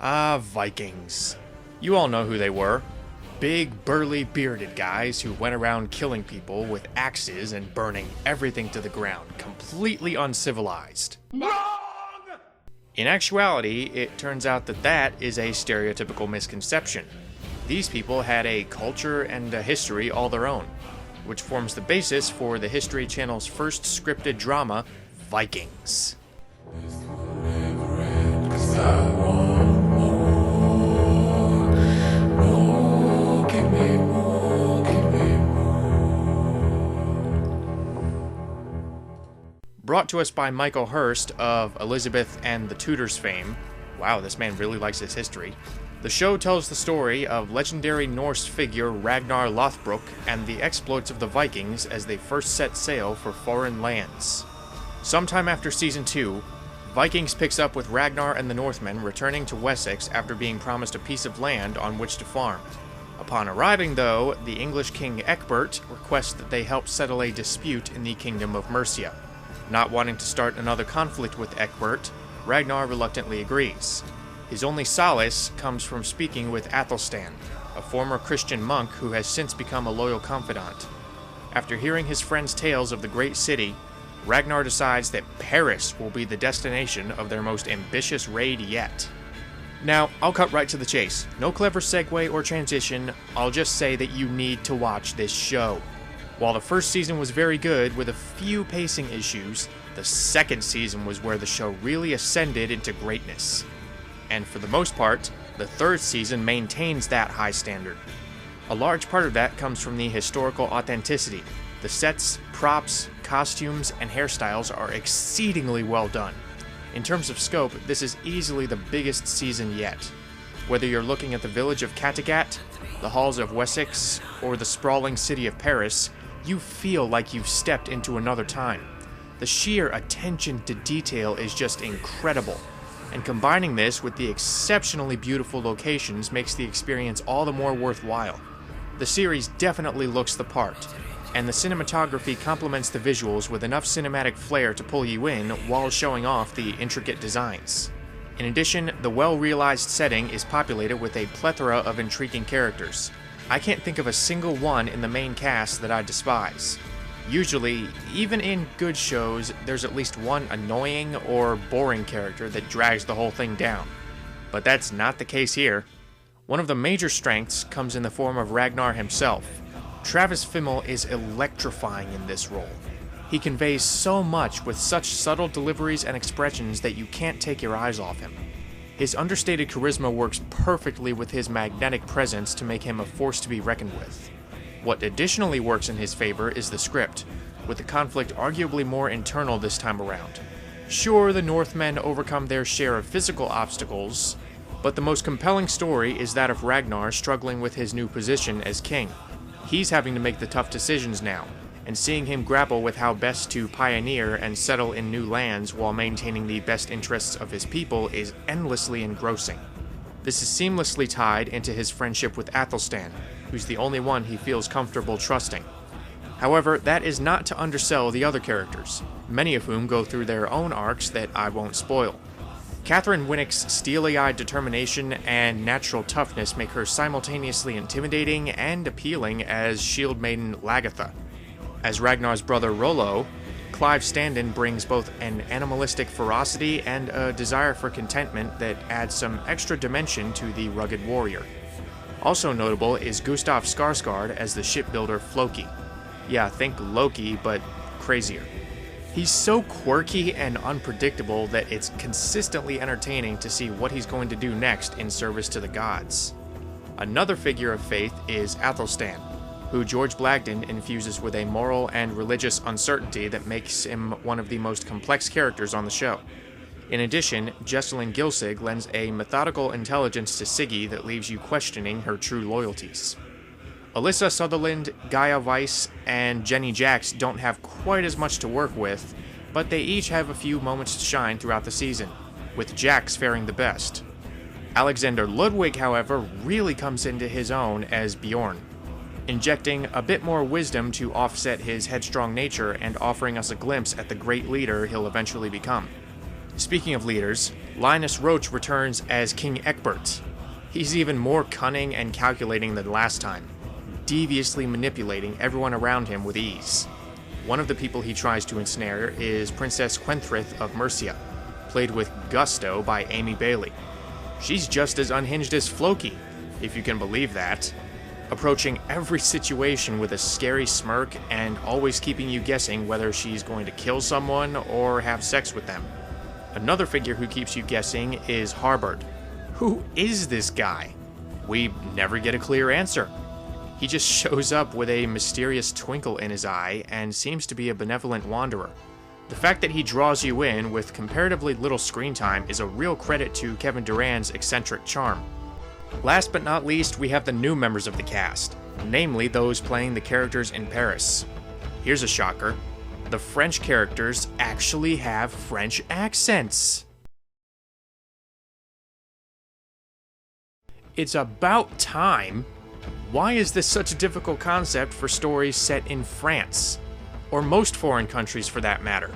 Vikings. You all know who they were. Big, burly, bearded guys who went around killing people with axes and burning everything to the ground, completely uncivilized. Wrong! In actuality, it turns out that that is a stereotypical misconception. These people had a culture and a history all their own, which forms the basis for the History Channel's first scripted drama, Vikings. Brought to us by Michael Hirst of Elizabeth and the Tudors fame. Wow, this man really likes his history. The show tells the story of legendary Norse figure Ragnar Lothbrok and the exploits of the Vikings as they first set sail for foreign lands. Sometime after Season 2, Vikings picks up with Ragnar and the Northmen returning to Wessex after being promised a piece of land on which to farm. Upon arriving, though, the English King Ecgbert requests that they help settle a dispute in the Kingdom of Mercia. Not wanting to start another conflict with Ecgbert, Ragnar reluctantly agrees. His only solace comes from speaking with Athelstan, a former Christian monk who has since become a loyal confidant. After hearing his friend's tales of the great city, Ragnar decides that Paris will be the destination of their most ambitious raid yet. Now, I'll cut right to the chase. No clever segue or transition, I'll just say that you need to watch this show. While the first season was very good with a few pacing issues, the second season was where the show really ascended into greatness. And for the most part, the third season maintains that high standard. A large part of that comes from the historical authenticity. The sets, props, costumes, and hairstyles are exceedingly well done. In terms of scope, this is easily the biggest season yet. Whether you're looking at the village of Kattegat, the halls of Wessex, or the sprawling city of Paris, you feel like you've stepped into another time. The sheer attention to detail is just incredible, and combining this with the exceptionally beautiful locations makes the experience all the more worthwhile. The series definitely looks the part, and the cinematography complements the visuals with enough cinematic flair to pull you in while showing off the intricate designs. In addition, the well-realized setting is populated with a plethora of intriguing characters. I can't think of a single one in the main cast that I despise. Usually, even in good shows, there's at least one annoying or boring character that drags the whole thing down. But that's not the case here. One of the major strengths comes in the form of Ragnar himself. Travis Fimmel is electrifying in this role. He conveys so much with such subtle deliveries and expressions that you can't take your eyes off him. His understated charisma works perfectly with his magnetic presence to make him a force to be reckoned with. What additionally works in his favor is the script, with the conflict arguably more internal this time around. Sure, the Northmen overcome their share of physical obstacles, but the most compelling story is that of Ragnar struggling with his new position as king. He's having to make the tough decisions now, and seeing him grapple with how best to pioneer and settle in new lands while maintaining the best interests of his people is endlessly engrossing. This is seamlessly tied into his friendship with Athelstan, who's the only one he feels comfortable trusting. However, that is not to undersell the other characters, many of whom go through their own arcs that I won't spoil. Catherine Winnick's steely-eyed determination and natural toughness make her simultaneously intimidating and appealing as shield maiden Lagatha. As Ragnar's brother Rollo, Clive Standen brings both an animalistic ferocity and a desire for contentment that adds some extra dimension to the rugged warrior. Also notable is Gustav Skarsgård as the shipbuilder Floki. Yeah, think Loki, but crazier. He's so quirky and unpredictable that it's consistently entertaining to see what he's going to do next in service to the gods. Another figure of faith is Athelstan, who George Blagden infuses with a moral and religious uncertainty that makes him one of the most complex characters on the show. In addition, Jesselyn Gilsig lends a methodical intelligence to Siggy that leaves you questioning her true loyalties. Alyssa Sutherland, Gaia Weiss, and Jenny Jax don't have quite as much to work with, but they each have a few moments to shine throughout the season, with Jax faring the best. Alexander Ludwig, however, really comes into his own as Bjorn, injecting a bit more wisdom to offset his headstrong nature and offering us a glimpse at the great leader he'll eventually become. Speaking of leaders, Linus Roach returns as King Egbert. He's even more cunning and calculating than last time, deviously manipulating everyone around him with ease. One of the people he tries to ensnare is Princess Quenthrith of Mercia, played with gusto by Amy Bailey. She's just as unhinged as Floki, if you can believe that, approaching every situation with a scary smirk and always keeping you guessing whether she's going to kill someone or have sex with them. Another figure who keeps you guessing is Harbard. Who is this guy? We never get a clear answer. He just shows up with a mysterious twinkle in his eye and seems to be a benevolent wanderer. The fact that he draws you in with comparatively little screen time is a real credit to Kevin Durand's eccentric charm. Last but not least, we have the new members of the cast, namely those playing the characters in Paris. Here's a shocker. The French characters actually have French accents. It's about time. Why is this such a difficult concept for stories set in France? Or most foreign countries for that matter?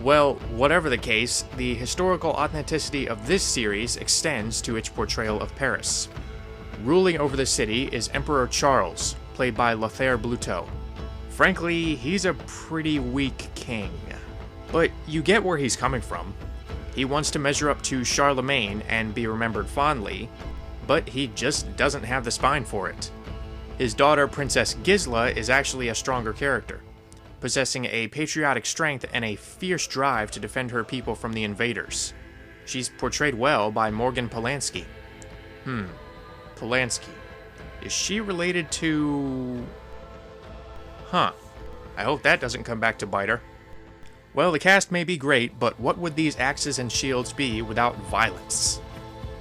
Well, whatever the case, the historical authenticity of this series extends to its portrayal of Paris. Ruling over the city is Emperor Charles, played by Lothaire Bluteau. Frankly, he's a pretty weak king. But you get where he's coming from. He wants to measure up to Charlemagne and be remembered fondly, but he just doesn't have the spine for it. His daughter, Princess Gisla, is actually a stronger character, possessing a patriotic strength and a fierce drive to defend her people from the invaders. She's portrayed well by Morgan Polanski. Polanski. Is she related to... I hope that doesn't come back to bite her. Well, the cast may be great, but what would these axes and shields be without violence?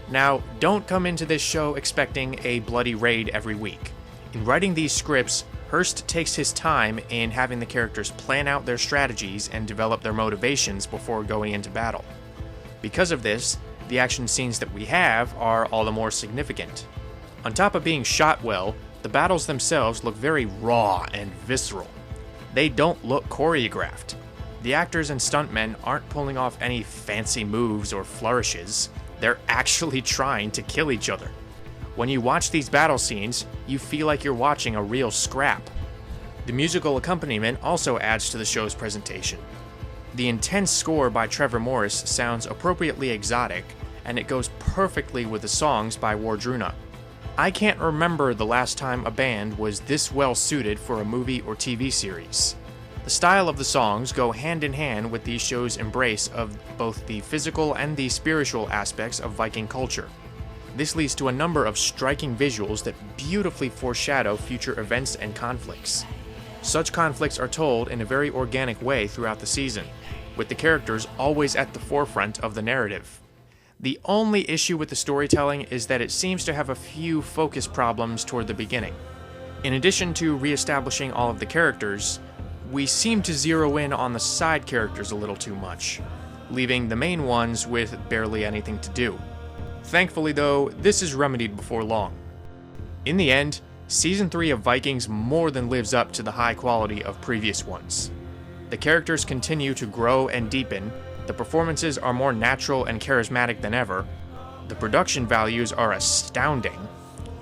Now, don't come into this show expecting a bloody raid every week. In writing these scripts, Hirst takes his time in having the characters plan out their strategies and develop their motivations before going into battle. Because of this, the action scenes that we have are all the more significant. On top of being shot well, the battles themselves look very raw and visceral. They don't look choreographed. The actors and stuntmen aren't pulling off any fancy moves or flourishes. They're actually trying to kill each other. When you watch these battle scenes, you feel like you're watching a real scrap. The musical accompaniment also adds to the show's presentation. The intense score by Trevor Morris sounds appropriately exotic, and it goes perfectly with the songs by Wardruna. I can't remember the last time a band was this well suited for a movie or TV series. The style of the songs go hand in hand with these shows' embrace of both the physical and the spiritual aspects of Viking culture. This leads to a number of striking visuals that beautifully foreshadow future events and conflicts. Such conflicts are told in a very organic way throughout the season, with the characters always at the forefront of the narrative. The only issue with the storytelling is that it seems to have a few focus problems toward the beginning. In addition to re-establishing all of the characters, we seem to zero in on the side characters a little too much, leaving the main ones with barely anything to do. Thankfully though, this is remedied before long. In the end, Season 3 of Vikings more than lives up to the high quality of previous ones. The characters continue to grow and deepen, the performances are more natural and charismatic than ever, the production values are astounding,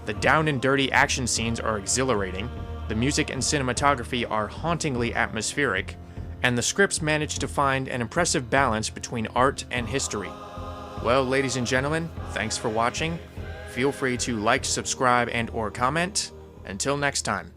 the down and dirty action scenes are exhilarating, the music and cinematography are hauntingly atmospheric, and the scripts manage to find an impressive balance between art and history. Well, ladies and gentlemen, thanks for watching. Feel free to like, subscribe, and/or comment. Until next time.